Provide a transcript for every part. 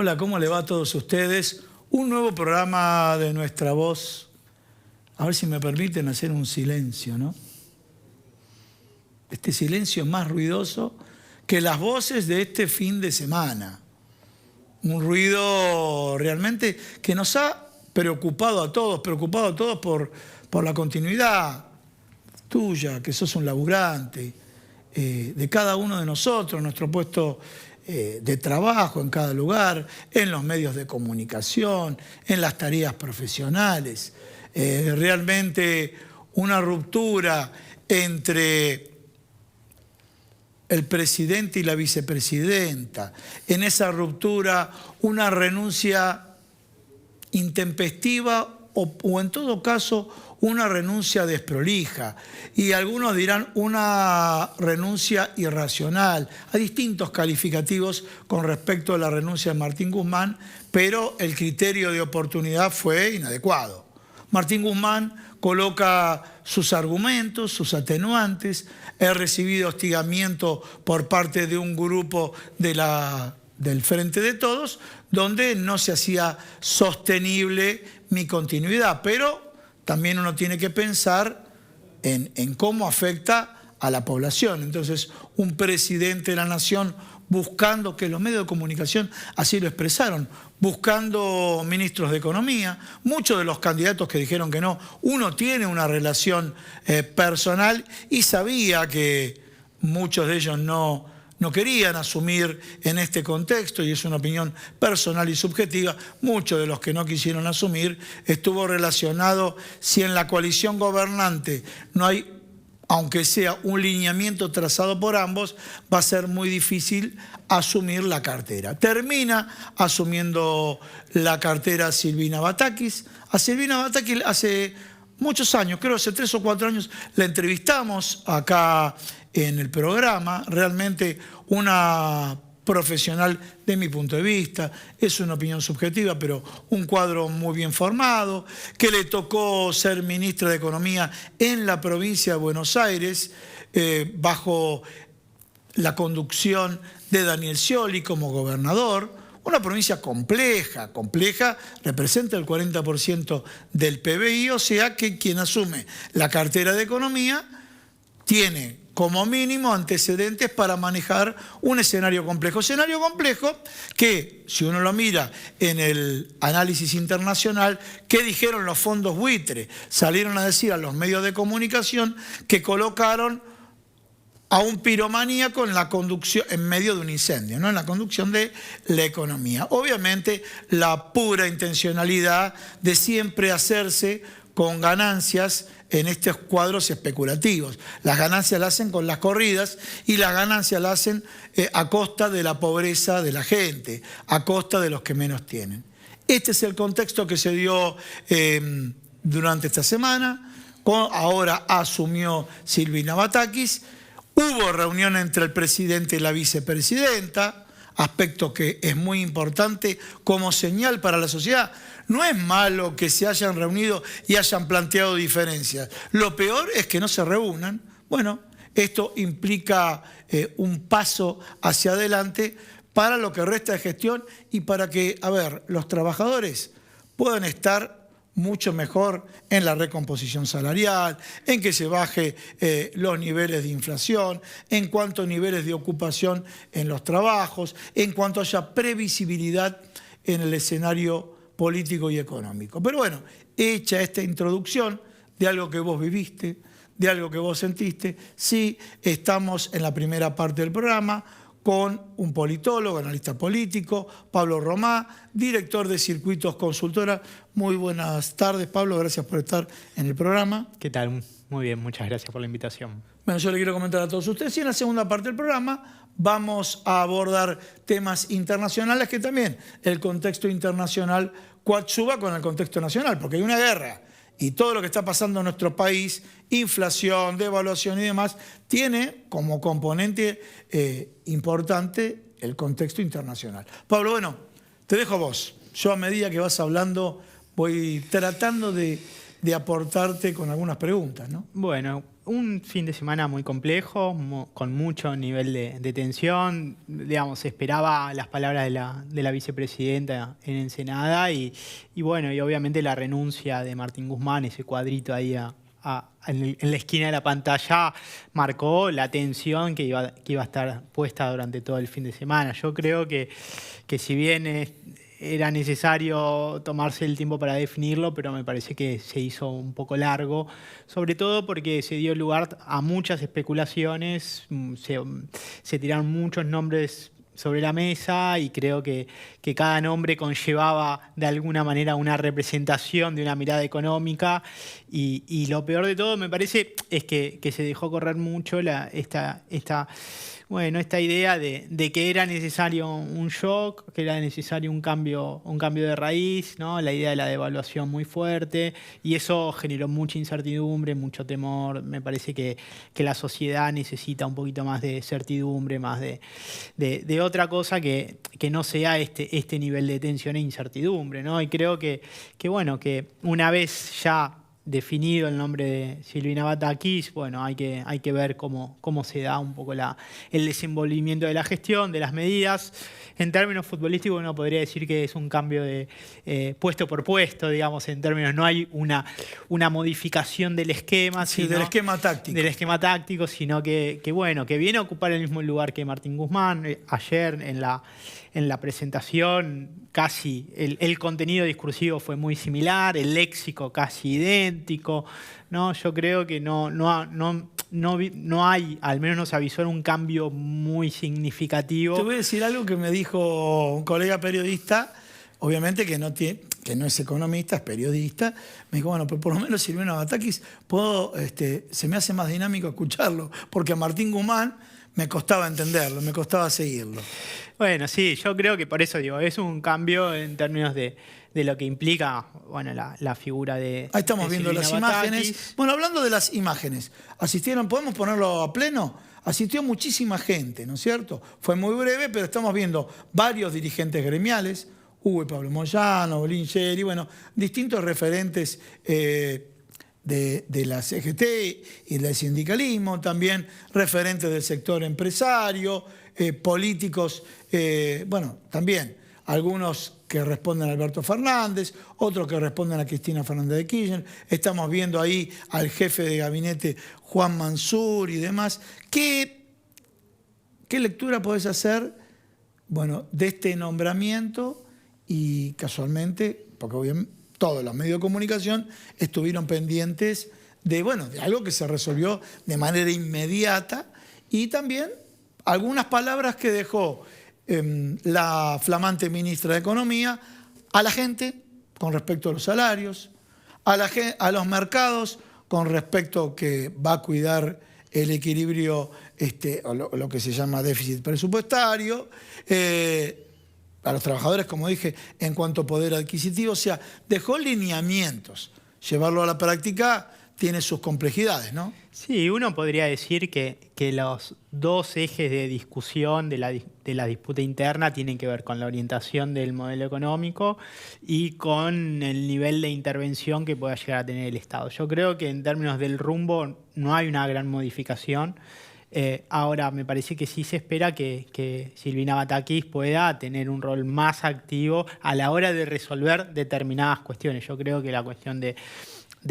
Hola, ¿cómo le va a todos ustedes? Un nuevo programa de Nuestra Voz. A ver si me permiten hacer un silencio, ¿no? Este silencio es más ruidoso que las voces de este fin de semana. Un ruido realmente que nos ha preocupado a todos por la continuidad tuya, que sos un laburante, de cada uno de nosotros, nuestro puesto de trabajo en cada lugar, en los medios de comunicación, en las tareas profesionales. Realmente una ruptura entre el presidente y la vicepresidenta. En esa ruptura una renuncia intempestiva o en todo caso una renuncia desprolija, y algunos dirán una renuncia irracional. Hay distintos calificativos con respecto a la renuncia de Martín Guzmán, pero el criterio de oportunidad fue inadecuado. Martín Guzmán coloca sus argumentos, sus atenuantes. He recibido hostigamiento por parte de un grupo del Frente de Todos, donde no se hacía sostenible mi continuidad, pero también uno tiene que pensar en cómo afecta a la población. Entonces, un presidente de la nación buscando, que los medios de comunicación así lo expresaron, buscando ministros de Economía. Muchos de los candidatos que dijeron que no, uno tiene una relación personal y sabía que muchos de ellos no querían asumir en este contexto, y es una opinión personal y subjetiva. Muchos de los que no quisieron asumir estuvo relacionado, si en la coalición gobernante no hay, aunque sea un lineamiento trazado por ambos, va a ser muy difícil asumir la cartera. Termina asumiendo la cartera Silvina Batakis. A Silvina Batakis hace muchos años, creo hace 3 o 4 años, la entrevistamos acá en el programa. Realmente una profesional de mi punto de vista, es una opinión subjetiva, pero un cuadro muy bien formado, que le tocó ser ministra de Economía en la provincia de Buenos Aires, bajo la conducción de Daniel Scioli como gobernador. Una provincia compleja, representa el 40% del PBI, o sea que quien asume la cartera de Economía tiene como mínimo antecedentes para manejar un escenario complejo. Escenario complejo que, si uno lo mira en el análisis internacional, ¿qué dijeron los fondos buitre? Salieron a decir a los medios de comunicación que colocaron a un piromaníaco en la conducción, en medio de un incendio, ¿no? En la conducción de la economía. Obviamente la pura intencionalidad de siempre hacerse con ganancias en estos cuadros especulativos. Las ganancias las hacen con las corridas, y las ganancias las hacen a costa de la pobreza de la gente, a costa de los que menos tienen. Este es el contexto que se dio durante esta semana. Ahora asumió Silvina Batakis. Hubo reunión entre el presidente y la vicepresidenta, aspecto que es muy importante como señal para la sociedad. No es malo que se hayan reunido y hayan planteado diferencias. Lo peor es que no se reúnan. Bueno, esto implica un paso hacia adelante para lo que resta de gestión y para que, los trabajadores puedan estar mucho mejor en la recomposición salarial, en que se baje los niveles de inflación, en cuanto a niveles de ocupación en los trabajos, en cuanto haya previsibilidad en el escenario político y económico. Pero bueno, hecha esta introducción de algo que vos viviste, de algo que vos sentiste, sí, estamos en la primera parte del programa con un politólogo, analista político, Pablo Romá, director de Circuitos Consultora. Muy buenas tardes, Pablo, gracias por estar en el programa. ¿Qué tal? Muy bien, muchas gracias por la invitación. Bueno, yo le quiero comentar a todos ustedes, y en la segunda parte del programa vamos a abordar temas internacionales, que también el contexto internacional coadyuva con el contexto nacional, porque hay una guerra y todo lo que está pasando en nuestro país, inflación, devaluación y demás, tiene como componente importante el contexto internacional. Pablo, bueno, te dejo a vos. Yo, a medida que vas hablando, voy tratando de de aportarte con algunas preguntas, ¿no? Bueno, un fin de semana muy complejo, con mucho nivel de tensión. Digamos, se esperaba las palabras de la vicepresidenta en Ensenada y bueno, y obviamente la renuncia de Martín Guzmán, ese cuadrito ahí en la esquina de la pantalla, marcó la tensión que iba a estar puesta durante todo el fin de semana. Yo creo que si bien era necesario tomarse el tiempo para definirlo, pero me parece que se hizo un poco largo, sobre todo porque se dio lugar a muchas especulaciones, se tiraron muchos nombres sobre la mesa y creo que cada nombre conllevaba de alguna manera una representación de una mirada económica y lo peor de todo me parece es que se dejó correr mucho esta idea de que era necesario un shock, que era necesario un cambio de raíz, ¿no? La idea de la devaluación muy fuerte y eso generó mucha incertidumbre, mucho temor. Me parece que la sociedad necesita un poquito más de certidumbre, más de otra cosa que no sea este nivel de tensión e incertidumbre, ¿no? Y creo que una vez ya definido el nombre de Silvina Batakis, bueno, hay que ver cómo se da un poco el desenvolvimiento de la gestión, de las medidas. En términos futbolísticos uno podría decir que es un cambio de puesto por puesto, digamos, en términos, no hay una modificación del esquema. Sí, del esquema táctico. Del esquema táctico, sino que viene a ocupar el mismo lugar que Martín Guzmán. Ayer en la presentación casi el contenido discursivo fue muy similar, el léxico casi idéntico, ¿no? Yo creo que no hay, al menos no se avisó un cambio muy significativo. Te voy a decir algo que me dijo un colega periodista, obviamente que no es economista, es periodista. Me dijo, bueno, pero por lo menos Silvina Batakis se me hace más dinámico escucharlo, porque a Martín Guzmán me costaba entenderlo, me costaba seguirlo. Bueno, sí, yo creo que por eso digo, es un cambio en términos de lo que implica, bueno, la figura de Ahí estamos viendo Silvina las Batakis. imágenes. Bueno, hablando de las imágenes, ¿podemos ponerlo a pleno? Asistió muchísima gente, ¿no es cierto? Fue muy breve, pero estamos viendo varios dirigentes gremiales, Hugo y Pablo Moyano, Bolingeri, bueno, distintos referentes de la CGT y del sindicalismo, también referentes del sector empresario, políticos, también algunos que responden a Alberto Fernández, otros que responden a Cristina Fernández de Kirchner. Estamos viendo ahí al jefe de gabinete Juan Mansur y demás. ¿Qué lectura podés hacer, de este nombramiento? Y casualmente, porque obviamente todos los medios de comunicación estuvieron pendientes de algo que se resolvió de manera inmediata y también algunas palabras que dejó la flamante ministra de Economía a la gente con respecto a los salarios, a los mercados con respecto que va a cuidar el equilibrio, o lo que se llama déficit presupuestario, a los trabajadores, como dije, en cuanto a poder adquisitivo. O sea, dejó lineamientos. Llevarlo a la práctica tiene sus complejidades, ¿no? Sí, uno podría decir que los dos ejes de discusión de la disputa interna tienen que ver con la orientación del modelo económico y con el nivel de intervención que pueda llegar a tener el Estado. Yo creo que en términos del rumbo no hay una gran modificación. Ahora, me parece que sí se espera que Silvina Batakis pueda tener un rol más activo a la hora de resolver determinadas cuestiones. Yo creo que la cuestión de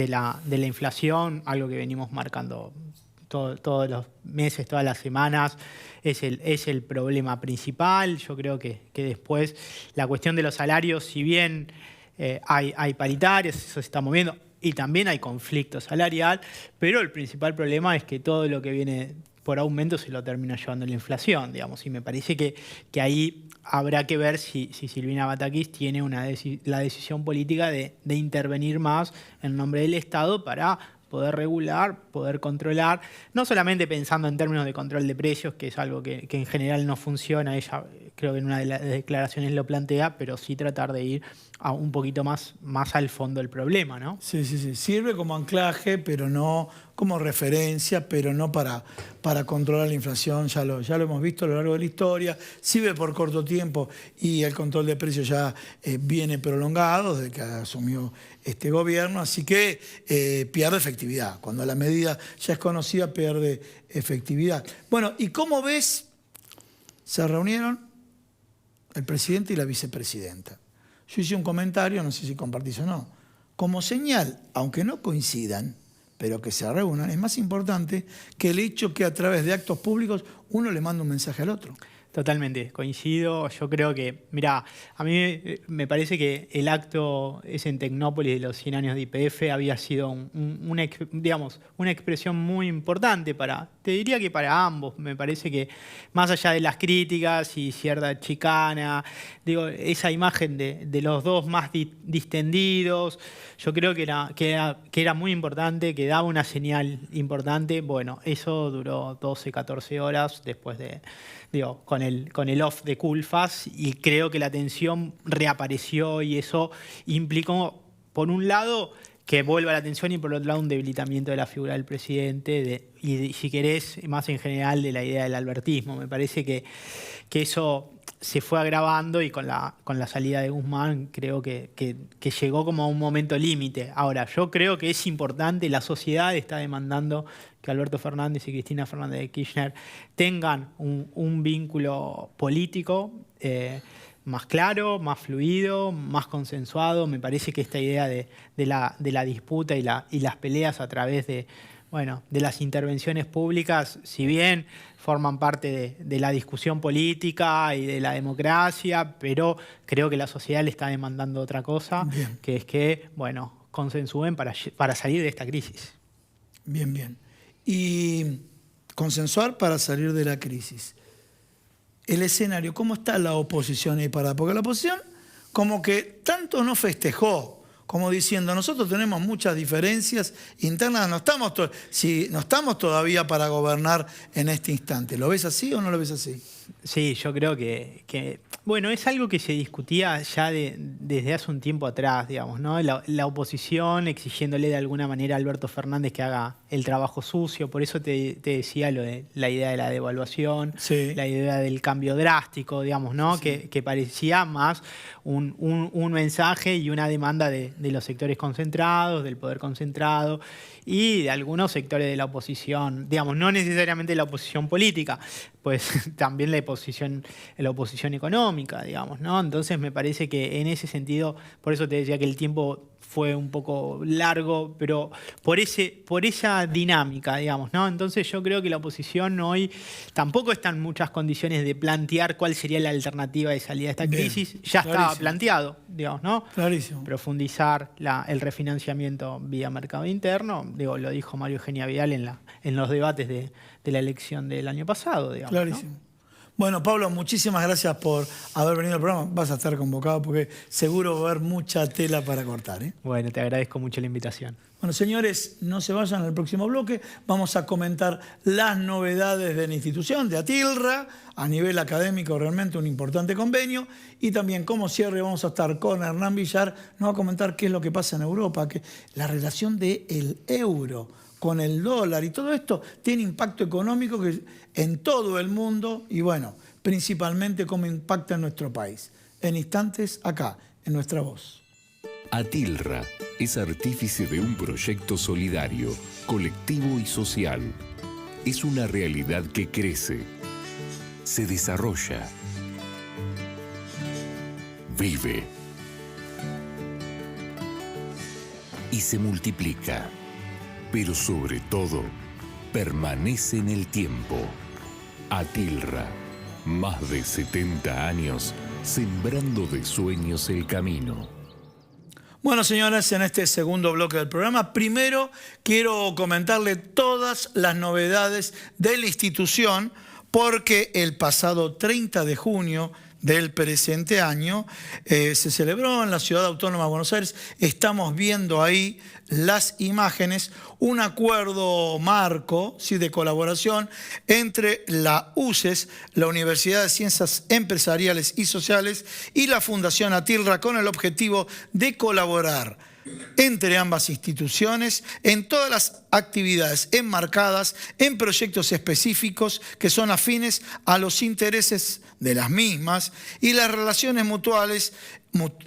la inflación, algo que venimos marcando todos los meses, todas las semanas, es el problema principal. Yo creo que después la cuestión de los salarios, si bien hay paritarias, eso se está moviendo, y también hay conflicto salarial, pero el principal problema es que todo lo que viene por aumento se lo termina llevando la inflación, digamos, y me parece que ahí habrá que ver si Silvina Batakis tiene la decisión política de intervenir más en nombre del Estado para poder regular, poder controlar, no solamente pensando en términos de control de precios, que es algo que en general no funciona, ella creo que en una de las declaraciones lo plantea, pero sí tratar de ir a un poquito más al fondo del problema, ¿no? Sí. Sirve como anclaje, pero no como referencia, pero no para controlar la inflación. Ya lo hemos visto a lo largo de la historia. Sirve por corto tiempo y el control de precios ya viene prolongado desde que asumió este gobierno, así que pierde efectividad. Cuando la medida ya es conocida, pierde efectividad. Bueno, ¿y cómo ves? Se reunieron el presidente y la vicepresidenta. Yo hice un comentario, no sé si compartís o no. Como señal, aunque no coincidan, pero que se reúnan, es más importante que el hecho que a través de actos públicos uno le manda un mensaje al otro. Totalmente, coincido. Yo creo que, mira, a mí me parece que el acto ese en Tecnópolis de los 100 años de YPF había sido una expresión muy importante te diría que para ambos. Me parece que más allá de las críticas y cierta chicana, digo, esa imagen de los dos más distendidos, yo creo que era muy importante, que daba una señal importante. Bueno, eso duró 12, 14 horas después de... con el off de Culfas, y creo que la tensión reapareció y eso implicó, por un lado, que vuelva la tensión y por otro lado un debilitamiento de la figura del presidente y si querés, más en general, de la idea del albertismo. Me parece que eso se fue agravando y con la salida de Guzmán creo que llegó como a un momento límite. Ahora, yo creo que es importante, la sociedad está demandando que Alberto Fernández y Cristina Fernández de Kirchner tengan un vínculo político más claro, más fluido, más consensuado. Me parece que esta idea de la disputa y las peleas a través de las intervenciones públicas, si bien forman parte de la discusión política y de la democracia, pero creo que la sociedad le está demandando otra cosa, bien, que es que, consensúen para salir de esta crisis. Bien, bien. Y consensuar para salir de la crisis. El escenario, ¿cómo está la oposición ahí parada? Porque la oposición como que tanto no festejó, como diciendo, nosotros tenemos muchas diferencias internas, no estamos todavía para gobernar en este instante. ¿Lo ves así o no lo ves así? Sí, yo creo que es algo que se discutía ya desde hace un tiempo atrás, digamos, ¿no? La oposición exigiéndole de alguna manera a Alberto Fernández que haga el trabajo sucio. Por eso te decía lo de la idea de la devaluación, sí, la idea del cambio drástico, digamos, ¿no? Sí. Que parecía más un mensaje y una demanda de los sectores concentrados, del poder concentrado y de algunos sectores de la oposición, digamos, no necesariamente la oposición política, pues también la oposición económica, digamos, ¿no? Entonces me parece que en ese sentido, por eso te decía que el tiempo fue un poco largo, pero por esa dinámica, digamos, ¿no? Entonces yo creo que la oposición hoy tampoco está en muchas condiciones de plantear cuál sería la alternativa de salida de esta crisis. Bien, ya estaba planteado, digamos, ¿no? Clarísimo. Profundizar el refinanciamiento vía mercado interno, lo dijo María Eugenia Vidal en los debates de la elección del año pasado, digamos. Clarísimo. ¿No? Bueno, Pablo, muchísimas gracias por haber venido al programa. Vas a estar convocado porque seguro va a haber mucha tela para cortar, ¿eh? Bueno, te agradezco mucho la invitación. Bueno, señores, no se vayan al próximo bloque. Vamos a comentar las novedades de la institución, de ATILRA, a nivel académico realmente un importante convenio. Y también como cierre vamos a estar con Hernán Villar, nos va a comentar qué es lo que pasa en Europa, la relación del euro con el dólar y todo esto tiene impacto económico en todo el mundo y principalmente cómo impacta en nuestro país. En instantes, acá, en Nuestra Voz. ATILRA es artífice de un proyecto solidario, colectivo y social. Es una realidad que crece, se desarrolla, vive y se multiplica. Pero sobre todo, permanece en el tiempo. ATILRA, más de 70 años, sembrando de sueños el camino. Bueno, señoras, en este segundo bloque del programa, primero quiero comentarle todas las novedades de la institución, porque el pasado 30 de junio del presente año se celebró en la Ciudad Autónoma de Buenos Aires, estamos viendo ahí las imágenes, un acuerdo marco, ¿sí?, de colaboración entre la UCES, la Universidad de Ciencias Empresariales y Sociales, y la Fundación ATILRA con el objetivo de colaborar entre ambas instituciones en todas las actividades enmarcadas en proyectos específicos que son afines a los intereses de las mismas y las relaciones mutuales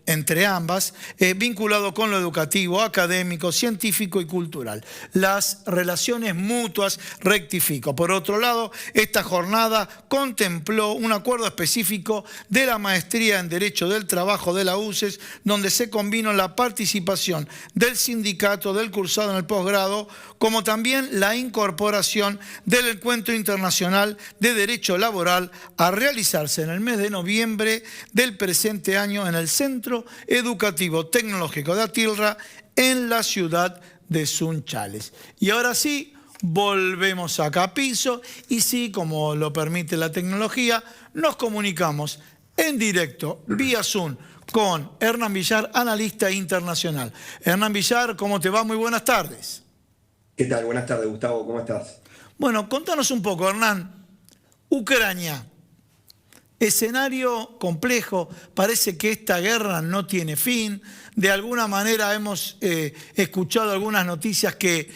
entre ambas, vinculado con lo educativo, académico, científico y cultural. Las relaciones mutuas, rectifico. Por otro lado, esta jornada contempló un acuerdo específico de la maestría en Derecho del Trabajo de la UCES, donde se combinó la participación del sindicato del cursado en el posgrado, como también la incorporación del Encuentro Internacional de Derecho Laboral a realizarse en el mes de noviembre del presente año en el Centro Educativo Tecnológico de Atilra, en la ciudad de Sunchales. Y ahora sí, volvemos a Capizo y sí, como lo permite la tecnología, nos comunicamos en directo, vía Zoom, con Hernán Villar, analista internacional. Hernán Villar, ¿cómo te va? Muy buenas tardes. ¿Qué tal? Buenas tardes, Gustavo. ¿Cómo estás? Bueno, contanos un poco, Hernán. Ucrania, escenario complejo, parece que esta guerra no tiene fin. De alguna manera hemos escuchado algunas noticias que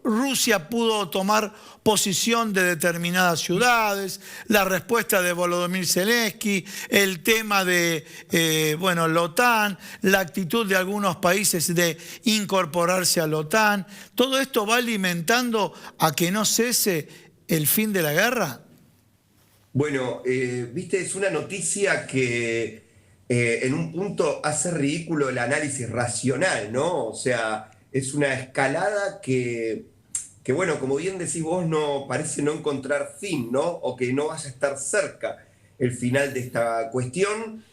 Rusia pudo tomar posición de determinadas ciudades, la respuesta de Volodymyr Zelensky, el tema de la OTAN, la actitud de algunos países de incorporarse a la OTAN. ¿Todo esto va alimentando a que no cese el fin de la guerra? Bueno, viste, es una noticia que en un punto hace ridículo el análisis racional, ¿no? O sea, es una escalada que bueno, como bien decís vos, no parece no encontrar fin, ¿no? O que no vaya a estar cerca el final de esta cuestión.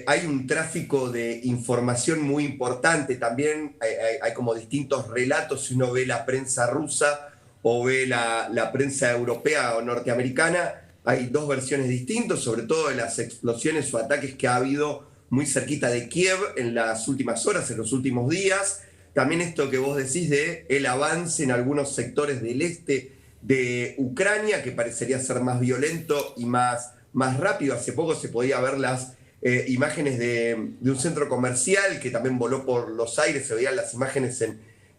Hay un tráfico de información muy importante, también hay como distintos relatos si uno ve la prensa rusa o ve la prensa europea o norteamericana. Hay dos versiones distintas, sobre todo de las explosiones o ataques que ha habido muy cerquita de Kiev en las últimas horas, en los últimos días. También esto que vos decís de el avance en algunos sectores del este de Ucrania, que parecería ser más violento y más rápido. Hace poco se podía ver las imágenes de un centro comercial que también voló por los aires, se veían las imágenes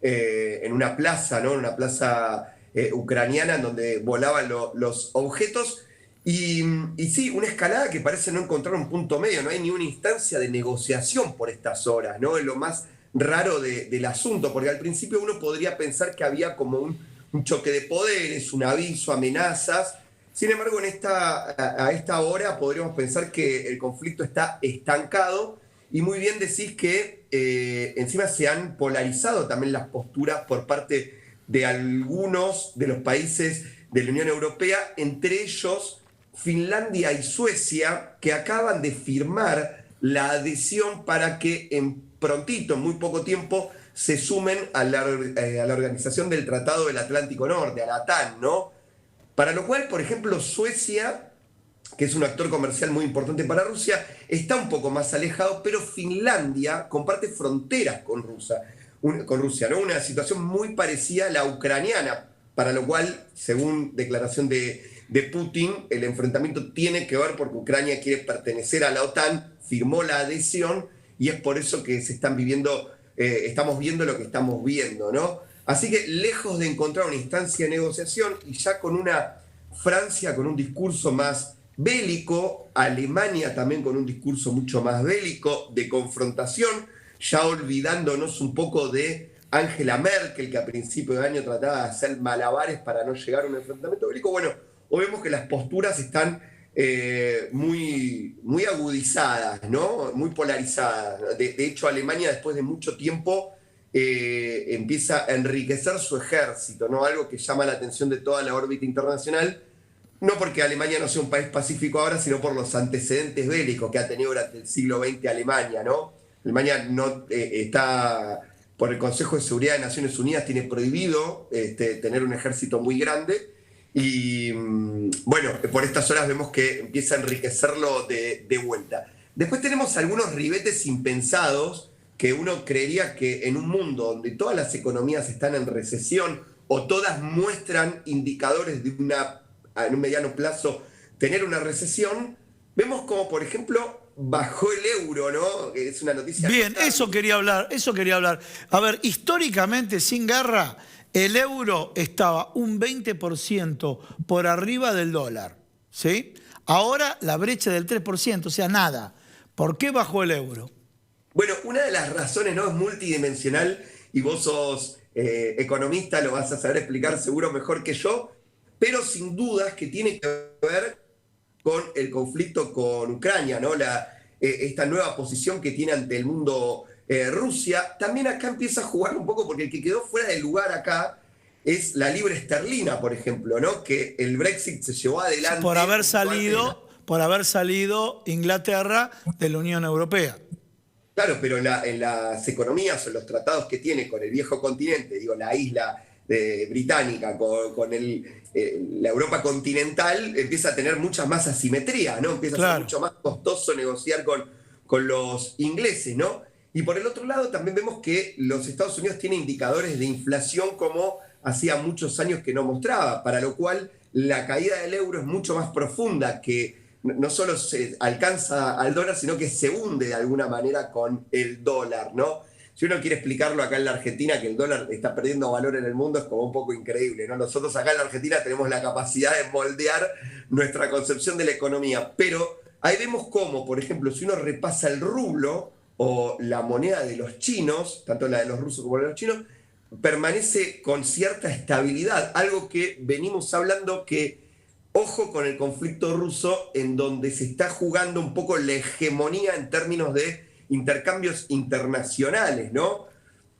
en una plaza, ¿no? En una plaza ucraniana en donde volaban los objetos. Y sí, una escalada que parece no encontrar un punto medio, no hay ni una instancia de negociación por estas horas, ¿no? Es lo más raro del asunto, porque al principio uno podría pensar que había como un choque de poderes, un aviso, amenazas. Sin embargo, a esta hora podríamos pensar que el conflicto está estancado, y muy bien decís que encima se han polarizado también las posturas por parte de algunos de los países de la Unión Europea, entre ellos Finlandia y Suecia, que acaban de firmar la adhesión para que en muy poco tiempo, se sumen a la Organización del Tratado del Atlántico Norte, a la OTAN, ¿no? Para lo cual, por ejemplo, Suecia, que es un actor comercial muy importante para Rusia, está un poco más alejado, pero Finlandia comparte fronteras con Rusia, ¿no? Una situación muy parecida a la ucraniana, para lo cual, según declaración de Putin, el enfrentamiento tiene que ver porque Ucrania quiere pertenecer a la OTAN, firmó la adhesión, y es por eso que estamos viendo lo que estamos viendo, ¿no? Así que lejos de encontrar una instancia de negociación, y ya con una Francia con un discurso más bélico, Alemania también con un discurso mucho más bélico, de confrontación, ya olvidándonos un poco de Angela Merkel, que a principio de año trataba de hacer malabares para no llegar a un enfrentamiento bélico. Bueno, hoy vemos que las posturas están muy agudizadas, ¿no? Muy polarizadas. De hecho, Alemania, después de mucho tiempo, empieza a enriquecer su ejército, ¿no? Algo que llama la atención de toda la órbita internacional, no porque Alemania no sea un país pacífico ahora, sino por los antecedentes bélicos que ha tenido durante el siglo XX Alemania, ¿no? Alemania no está, por el Consejo de Seguridad de Naciones Unidas, tiene prohibido tener un ejército muy grande. Y bueno, por estas horas vemos que empieza a enriquecerlo de vuelta. Después tenemos algunos ribetes impensados que uno creería que en un mundo donde todas las economías están en recesión o todas muestran indicadores de en un mediano plazo tener una recesión, vemos como, por ejemplo, bajó el euro, ¿no? Que es una noticia. Bien, notable. eso quería hablar. A ver, históricamente, sin guerra, el euro estaba un 20% por arriba del dólar, ¿sí? Ahora la brecha del 3%, o sea, nada. ¿Por qué bajó el euro? Bueno, una de las razones, ¿no? Es multidimensional y vos sos economista, lo vas a saber explicar seguro mejor que yo, pero sin dudas que tiene que ver con el conflicto con Ucrania, ¿no? Esta nueva posición que tiene ante el mundo Rusia. También acá empieza a jugar un poco, porque el que quedó fuera de lugar acá es la libra esterlina, por ejemplo, ¿no? Que el Brexit se llevó adelante. Por haber salido Inglaterra de la Unión Europea. Claro, pero en las economías o en los tratados que tiene con el viejo continente, digo, la isla británica, con la Europa continental, empieza a tener mucha más asimetría, ¿no? Empieza a ser mucho más costoso negociar con los ingleses, ¿no? Y por el otro lado también vemos que los Estados Unidos tienen indicadores de inflación como hacía muchos años que no mostraba, para lo cual la caída del euro es mucho más profunda, que no solo se alcanza al dólar, sino que se hunde de alguna manera con el dólar, ¿no? Si uno quiere explicarlo acá en la Argentina, que el dólar está perdiendo valor en el mundo, es como un poco increíble, ¿no? Nosotros acá en la Argentina tenemos la capacidad de moldear nuestra concepción de la economía, pero ahí vemos cómo, por ejemplo, si uno repasa el rublo o la moneda de los chinos, tanto la de los rusos como la de los chinos, permanece con cierta estabilidad, algo que venimos hablando que, ojo con el conflicto ruso, en donde se está jugando un poco la hegemonía en términos de intercambios internacionales, ¿no?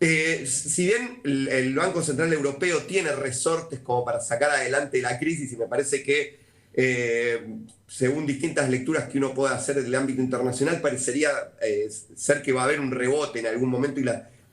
Si bien el Banco Central Europeo tiene resortes como para sacar adelante la crisis, y me parece que, según distintas lecturas que uno pueda hacer del ámbito internacional, parecería ser que va a haber un rebote en algún momento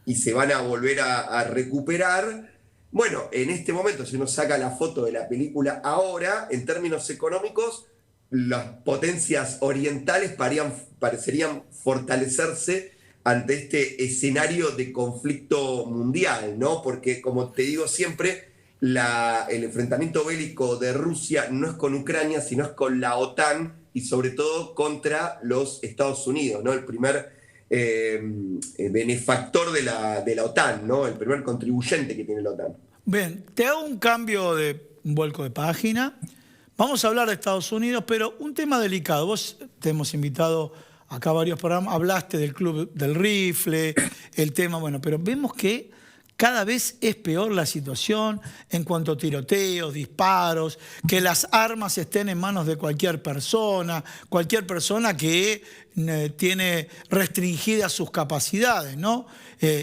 y se van a volver a recuperar. Bueno, en este momento, si uno saca la foto de la película ahora, en términos económicos, las potencias orientales parecerían fortalecerse ante este escenario de conflicto mundial, ¿no? Porque, como te digo siempre, el enfrentamiento bélico de Rusia no es con Ucrania, sino es con la OTAN y sobre todo contra los Estados Unidos, ¿no? El primer benefactor de la OTAN, ¿no? El primer contribuyente que tiene la OTAN. Bien, te hago un vuelco de página. Vamos a hablar de Estados Unidos, pero un tema delicado. Vos te hemos invitado acá a varios programas, hablaste del Club del Rifle, el tema, bueno, pero vemos que cada vez es peor la situación en cuanto a tiroteos, disparos, que las armas estén en manos de cualquier persona que tiene restringidas sus capacidades, ¿no?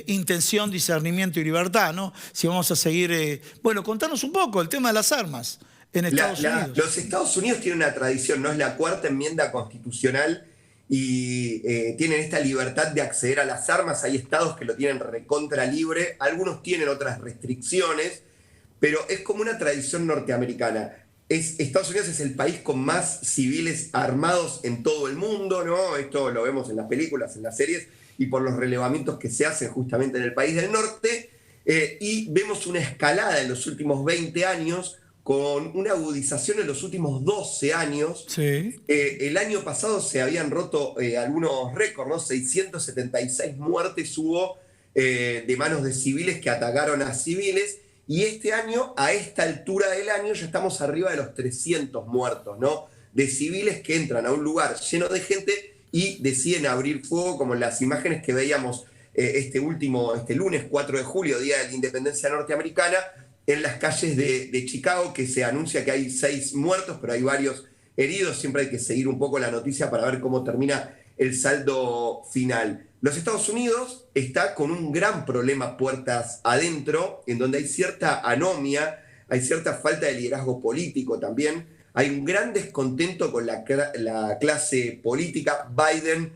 Intención, discernimiento y libertad, ¿no? Si vamos a seguir... bueno, contanos un poco el tema de las armas en Estados Unidos. Los Estados Unidos tienen una tradición, ¿no? Es la cuarta enmienda constitucional y tienen esta libertad de acceder a las armas. Hay estados que lo tienen recontra libre, algunos tienen otras restricciones, pero es como una tradición norteamericana. Estados Unidos es el país con más civiles armados en todo el mundo, ¿no? Esto lo vemos en las películas, en las series, y por los relevamientos que se hacen justamente en el país del norte, y vemos una escalada en los últimos 20 años, con una agudización en los últimos 12 años. Sí. El año pasado se habían roto algunos récords, ¿no? 676 muertes hubo de manos de civiles que atacaron a civiles, y este año, a esta altura del año, ya estamos arriba de los 300 muertos, ¿no? De civiles que entran a un lugar lleno de gente y deciden abrir fuego, como en las imágenes que veíamos este lunes 4 de julio, Día de la Independencia Norteamericana, en las calles de Chicago, que se anuncia que hay 6 muertos, pero hay varios heridos. Siempre hay que seguir un poco la noticia para ver cómo termina el saldo final. Los Estados Unidos está con un gran problema puertas adentro, en donde hay cierta anomia, hay cierta falta de liderazgo político también, hay un gran descontento con la clase política. Biden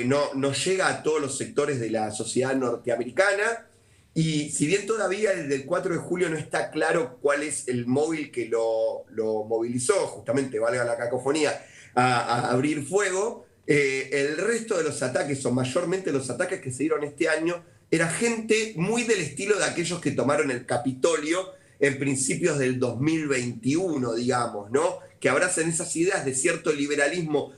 no llega a todos los sectores de la sociedad norteamericana, y si bien todavía el del 4 de julio no está claro cuál es el móvil que lo movilizó, justamente, valga la cacofonía, a abrir fuego, el resto de los ataques, o mayormente los ataques que se dieron este año, era gente muy del estilo de aquellos que tomaron el Capitolio en principios del 2021, digamos, ¿no? Que abrazan esas ideas de cierto liberalismo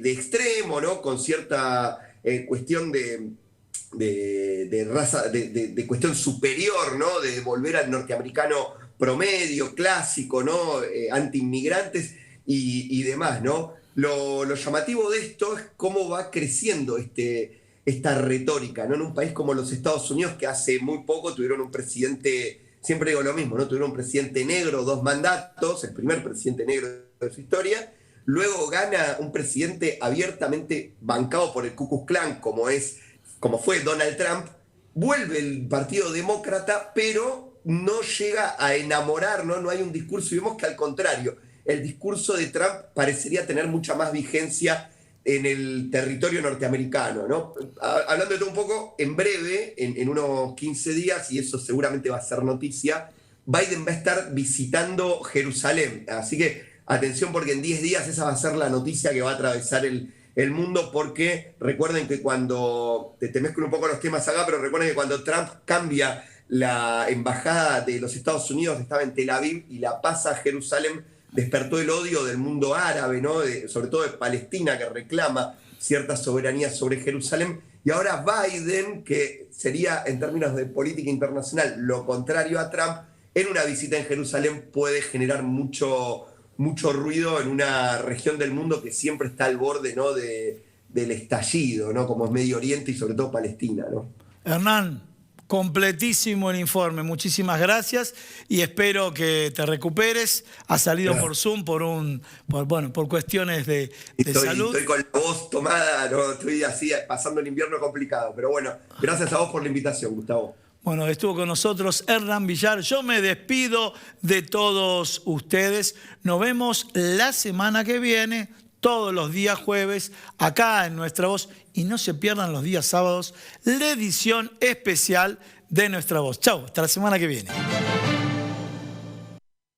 de extremo, ¿no? Con cierta cuestión de raza, de cuestión superior, ¿no? De volver al norteamericano promedio, clásico, ¿no? Anti-inmigrantes y demás, ¿no? Lo llamativo de esto es cómo va creciendo esta retórica, ¿no? En un país como los Estados Unidos, que hace muy poco tuvieron un presidente, siempre digo lo mismo, ¿no? Tuvieron un presidente negro, 2 mandatos, el primer presidente negro de su historia. Luego gana un presidente abiertamente bancado por el Ku Klux Klan, como fue Donald Trump. Vuelve el Partido Demócrata, pero no llega a enamorar, ¿no? No hay un discurso. Y vemos que al contrario, el discurso de Trump parecería tener mucha más vigencia en el territorio norteamericano, ¿no? Hablando de todo un poco, en breve, en unos 15 días, y eso seguramente va a ser noticia, Biden va a estar visitando Jerusalén. Así que atención, porque en 10 días esa va a ser la noticia que va a atravesar el mundo, porque recuerden que cuando, te mezclo un poco los temas acá, pero recuerden que cuando Trump cambia la embajada de los Estados Unidos, estaba en Tel Aviv, y la pasa a Jerusalén, despertó el odio del mundo árabe, ¿no? Sobre todo de Palestina, que reclama cierta soberanía sobre Jerusalén. Y ahora Biden, que sería en términos de política internacional lo contrario a Trump, en una visita en Jerusalén puede generar mucho ruido en una región del mundo que siempre está al borde, ¿no? del estallido, ¿no? Como es Medio Oriente y sobre todo Palestina, ¿no? Hernán, completísimo el informe, muchísimas gracias y espero que te recuperes. Has salido por Zoom por cuestiones de salud. Estoy con la voz tomada, ¿no? Estoy así pasando el invierno complicado, pero bueno, gracias a vos por la invitación, Gustavo. Bueno, estuvo con nosotros Hernán Villar. Yo me despido de todos ustedes. Nos vemos la semana que viene, todos los días jueves, acá en Nuestra Voz. Y no se pierdan los días sábados la edición especial de Nuestra Voz. Chau, hasta la semana que viene.